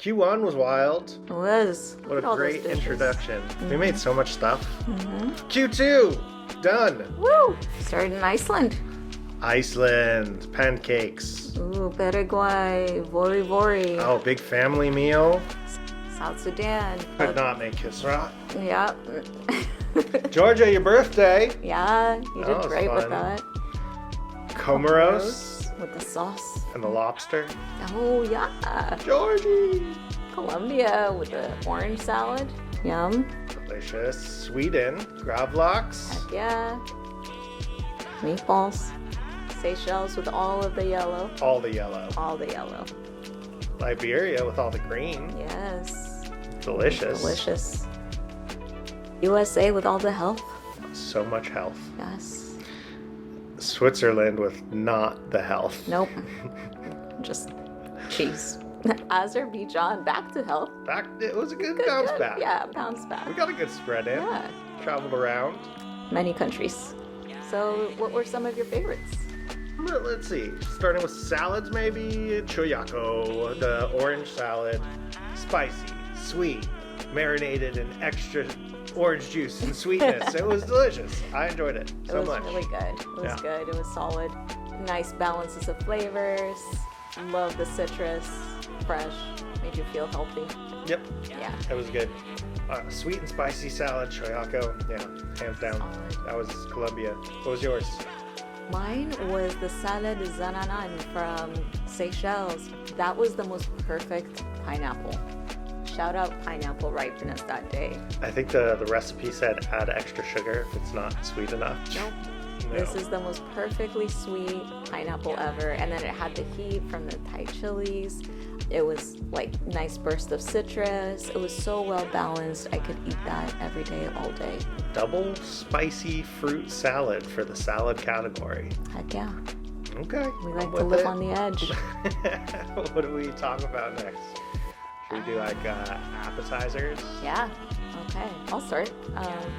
Q1 was wild. It was. What Look at a all those great dishes. introduction. We made so much stuff. Mm-hmm. Q2, done. Woo! Started in Iceland. Iceland, pancakes. Ooh, Paraguay, Vori Vori. Oh, big family meal. South Sudan. Could not make Kisra. Yeah. Georgia, your birthday. Yeah, you That did was great with fun. that. Comoros With the sauce. and the lobster. Oh, yeah. Georgie. Colombia with the orange salad. Yum. Delicious. Sweden, gravlax. Heck yeah. Meatballs. Seychelles with all of the yellow. All the yellow. All the yellow. Liberia with all the green. Yes. Delicious. Delicious. USA with all the health. So much health. Yes. Switzerland with not the health. Nope. Just cheese. Azerbaijan back to health. It was a good bounce back. Yeah, bounce back. We got a good spread in. Yeah. Traveled around. Many countries. So, what were some of your favorites? Let's see. Starting with salads, maybe. Choyako, the orange salad. Spicy, sweet, marinated in extra orange juice and sweetness. It was delicious. I enjoyed it so much. It was really good. It was good. It was solid. Nice balances of flavors. Love the citrus. Fresh. Made you feel healthy. Yep. Yeah. It was good. Sweet and spicy salad, Choyako. Yeah, hands down. Solid. That was Colombia. What was yours? Mine was the salad zananan from Seychelles. That was the most perfect pineapple. Shout out pineapple ripeness that day. I think the recipe said add extra sugar if it's not sweet enough. Nope. No. This is the most perfectly sweet pineapple ever. And then it had the heat from the Thai chilies. It was like nice burst of citrus. It was so well balanced. I could eat that every day, all day. Double spicy fruit salad for the salad category. Heck yeah. Okay. We like I'm to with live it. on the edge. What do we talk about next? Should we do like appetizers? Yeah. Okay. I'll start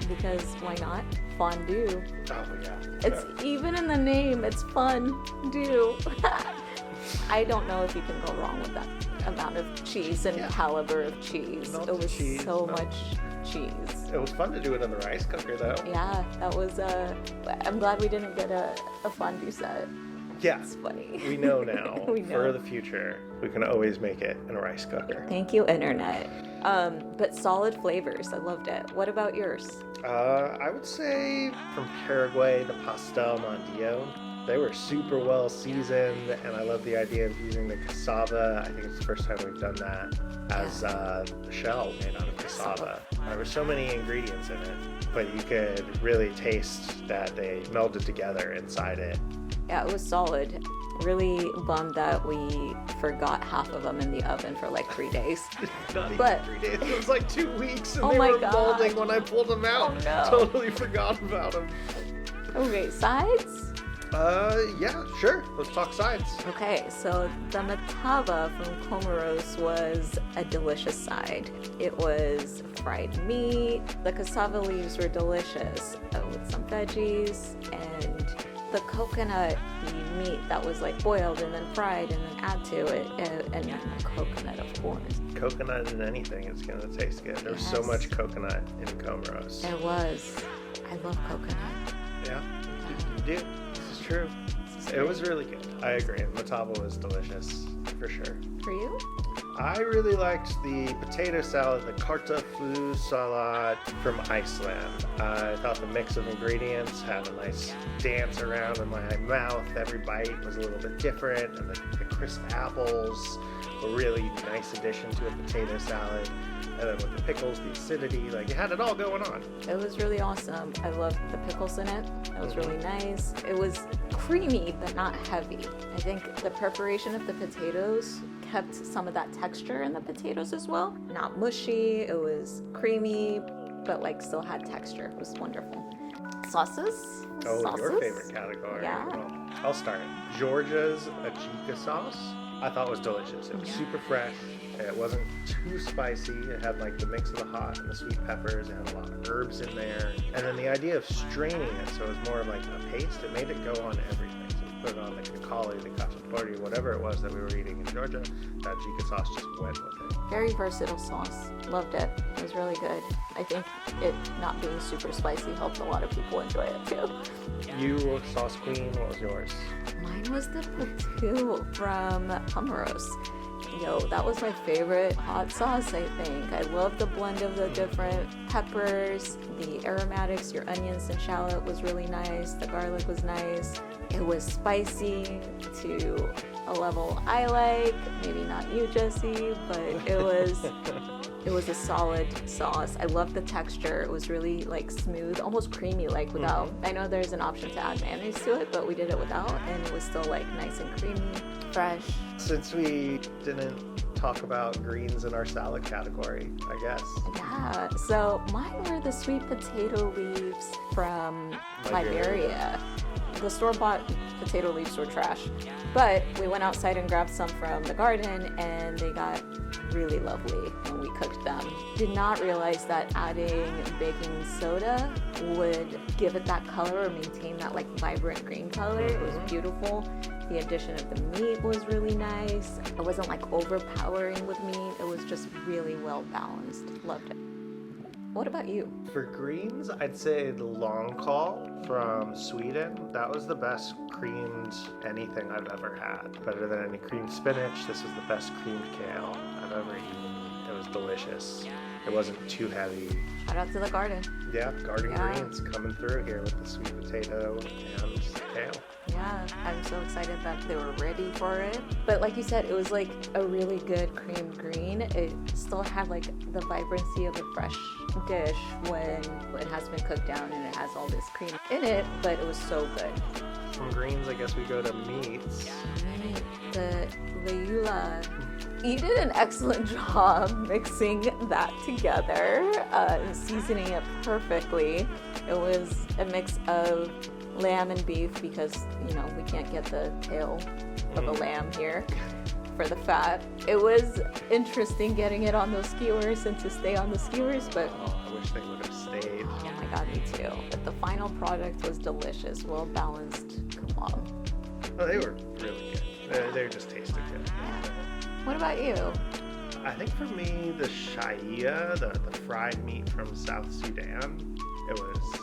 because why not? Fondue. Oh yeah. It's even in the name. It's fondue. I don't know if you can go wrong with that amount of cheese and caliber of cheese. Not It was cheese, so no. much cheese. It was fun to do it in the rice cooker though. Yeah, that was. I'm glad we didn't get a fondue set. Yeah. It's funny. We know now. We know. For the future, we can always make it in a rice cooker. Thank you, internet. But solid flavors. I loved it. What about yours? I would say from Paraguay, the pastel mandio. They were super well seasoned, and I love the idea of using the cassava. I think it's the first time we've done that as the shell made out of cassava. There were so many ingredients in it, but you could really taste that they melded together inside it. Yeah, it was solid. Really bummed that we forgot half of them in the oven for like 3 days. Not even But- 3 days. It was like 2 weeks, and Oh they my were God. molding when I pulled them out. Oh, no. Totally forgot about them. Okay, sides? Yeah, sure. Let's talk sides. Okay, so the matava from Comoros was a delicious side. It was fried meat. The cassava leaves were delicious with some veggies and the coconut meat that was like boiled and then fried and then add to it and coconut, of course. Coconut in anything is going to taste good. There's so Yes. much coconut in Comoros. It was. I love coconut. Yeah, you do. This is true. It was really good. I agree. Matava was delicious, for sure. For you? I really liked the potato salad, the kartoflu salad from Iceland. I thought the mix of ingredients had a nice dance around in my mouth. Every bite was a little bit different, and the crisp apples were really nice addition to a potato salad. And then with the pickles, the acidity, like it had it all going on. It was really awesome. I loved the pickles in it. It was really nice. It was creamy, but not heavy. I think the preparation of the potatoes kept some of that texture in the potatoes as well. Not mushy. It was creamy, but like still had texture. It was wonderful. Sauces? Oh, Sauces? your favorite category. Yeah. Well, I'll start. Georgia's achica sauce, I thought was delicious. It was super fresh. It wasn't too spicy. It had like the mix of the hot and the sweet peppers. It had a lot of herbs in there. And then the idea of straining it so it was more of like a paste, it made it go on everything. So put it on the concali, the cacciatore, whatever it was that we were eating in Georgia, that Jika sauce just went with it. Very versatile sauce. Loved it. It was really good. I think it not being super spicy helped a lot of people enjoy it too. You were sauce queen. What was yours? Mine was the patou from Comoros. Yo, that was my favorite hot sauce, I think. I love the blend of the different peppers, the aromatics, your onions and shallot was really nice. The garlic was nice. It was spicy to a level I like. Maybe not you, Jesse, but it was a solid sauce. I loved the texture. It was really like smooth, almost creamy, like without, I know there's an option to add mayonnaise to it, but we did it without, and it was still like nice and creamy, fresh. Since we didn't talk about greens in our salad category, I guess. Yeah, so mine were the sweet potato leaves from Liberia. The store-bought potato leaves were trash, but we went outside and grabbed some from the garden, and they got really lovely when we cooked them. Did not realize that adding baking soda would give it that color or maintain that like vibrant green color. It was beautiful. The addition of the meat was really nice. It wasn't like overpowering with meat. It was just really well balanced. Loved it. What about you? For greens, I'd say the long call from Sweden. That was the best creamed anything I've ever had. Better than any creamed spinach. This was the best creamed kale I've ever eaten. It was delicious. It wasn't too heavy. Shout out to the garden. Yeah, garden greens coming through here with the sweet potato and kale. Yeah, I'm so excited that they were ready for it. But like you said, it was like a really good creamed green. It still had like the vibrancy of a fresh dish when it has been cooked down and it has all this cream in it, but it was so good. From greens, I guess we go to meats. The leula. You did an excellent job mixing that together, seasoning it perfectly. It was a mix of lamb and beef because, you know, we can't get the tail of a lamb here for the fat. It was interesting getting it on those skewers and to stay on the skewers, but I wish they would have stayed. Oh my god, me too. But the final product was delicious, well balanced. Come on. Oh, they were really good. They just tasted good. Yeah. What about you? I think for me, the shaya, the fried meat from South Sudan, it was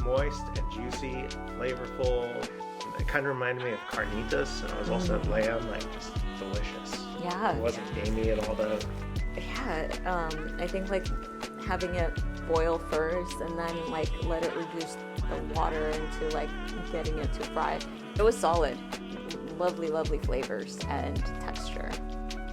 moist and juicy, flavorful. It kind of reminded me of carnitas, and it was also lamb, like just delicious. Yeah. It wasn't gamey at all though. Yeah, I think like having it boil first and then like let it reduce the water into like getting it to fry. It was solid. Lovely, lovely flavors and texture.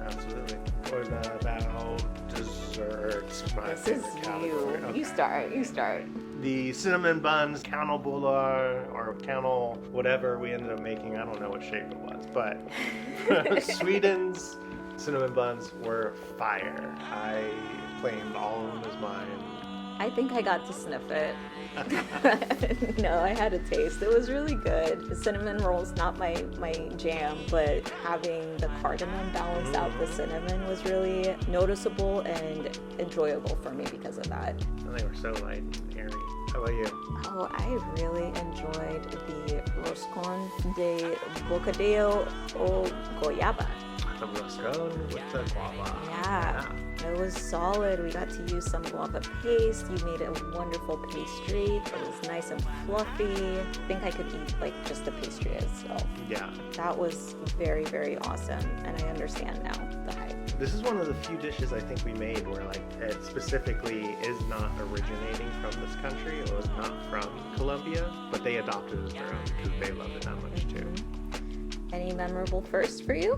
Absolutely. What about desserts? My This is favorite category. you. Okay. You start. The cinnamon buns, cownal bula, or cownal whatever we ended up making. I don't know what shape it was, but Sweden's cinnamon buns were fire. I claimed all of them as mine. I think I got to sniff it. No, I had a taste. It was really good. The cinnamon roll's not my jam, but having the cardamom balance out the cinnamon was really noticeable and enjoyable for me because of that. And they were so light and airy. How about you? Oh, I really enjoyed the roscon de bocadillo o goiaba. The roscon with the guava. Yeah. It was solid. We got to use some guava paste. You made a wonderful pastry. It was nice and fluffy. I think I could eat like just the pastry itself. Yeah. That was very, very awesome. And I understand now the hype. This is one of the few dishes I think we made where like it specifically is not originating from this country. It was not from Colombia, but they adopted it as their own because they loved it that much too. Any memorable first for you?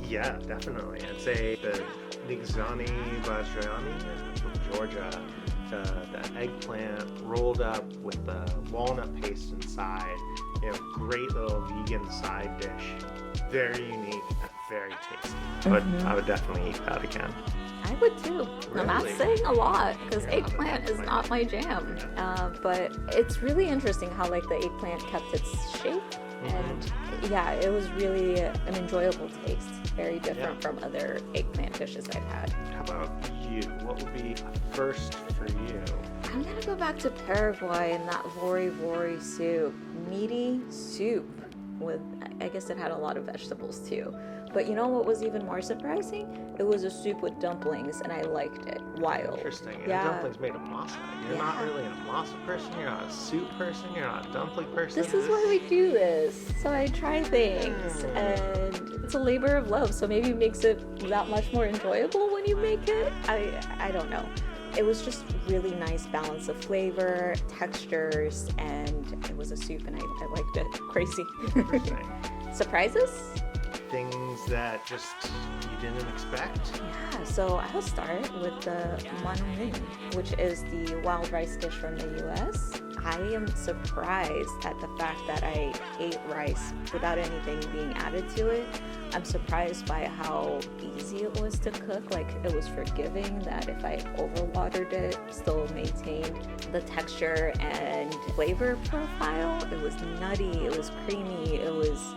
Yeah, definitely. I'd say the Nigzani Bajrani from Georgia, the eggplant rolled up with the walnut paste inside. You know, great little vegan side dish. Very unique and very tasty. But I would definitely eat that again. I would too. I'm not Really? saying a lot because Yeah, eggplant is not my jam. But it's really interesting how like the eggplant kept its shape. And yeah, it was really an enjoyable taste. Very different from other eggplant dishes I've had. How about you? What would be a first for you? I'm gonna go back to Paraguay and that vori vori soup. Meaty soup. with, I guess it had a lot of vegetables too. But you know what was even more surprising? It was a soup with dumplings, and I liked it. Wild. Interesting. And Yeah. dumplings made of masa. You're not Yeah. really a masa person. You're not a soup person. You're not a dumpling person. This is why we do this. So I try things, and it's a labor of love. So maybe it makes it that much more enjoyable when you make it. I don't know. It was just really nice balance of flavor, textures, and it was a soup, and I liked it. Crazy. Interesting. Surprises? Things that just you didn't expect. Yeah, so I'll start with the manuming, which is the wild rice dish from the US. I am surprised at the fact that I ate rice without anything being added to it. I'm surprised by how easy it was to cook. Like, it was forgiving, that if I overwatered it, still maintained the texture and flavor profile. It was nutty, it was creamy, it was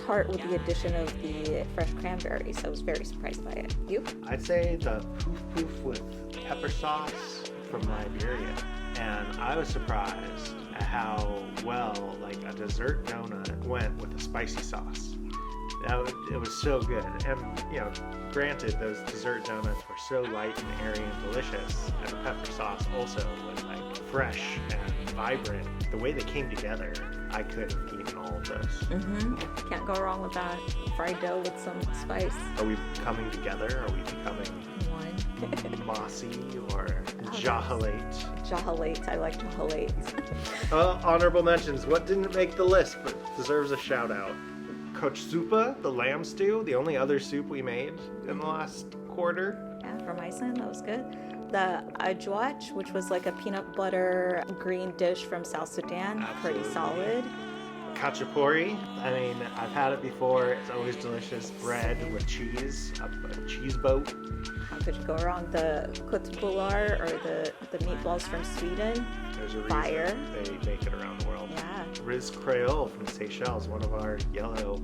tart with the addition of the fresh cranberries. So I was very surprised by it. You? I'd say the poof poof with pepper sauce from Liberia. And I was surprised at how well like a dessert donut went with a spicy sauce. It was so good. And, you know, granted, those dessert donuts were so light and airy and delicious, and the pepper sauce also was like fresh and vibrant. The way they came together, I could have eaten all of those. Can't go wrong with that. Fried dough with some spice. Are we coming together? Are we becoming One. mossy or jahalate? Jahalate. I like jahalate. Honorable mentions. What didn't make the list but deserves a shout out? Kochsupa, the lamb stew, the only other soup we made in the last quarter. Yeah, from Iceland, that was good. The ajwach, which was like a peanut butter green dish from South Sudan, Absolutely. pretty solid. Khachapuri, I mean, I've had it before. It's always delicious. Bread with cheese, a cheese boat. How could you go wrong? The kutbular, or the meatballs from Sweden. There's a reason Fire. they make it around the world. Yeah. Riz Creole from Seychelles, one of our yellow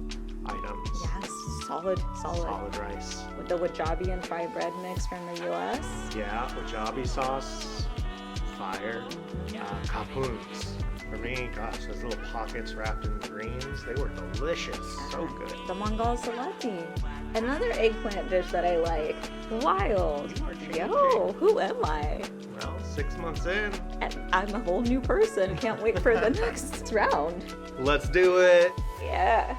items. Yes, solid. Solid rice. With the wajabi and fried bread mix from the US. Yeah, wajabi sauce, fire. Kapoons. For me, gosh, those little pockets wrapped in greens, they were delicious. So good. The Mongol salati. Another eggplant dish that I like. Wild. You are changing. Yo, who am I? Well, 6 months in. And I'm a whole new person. Can't wait for the next round. Let's do it. Yeah.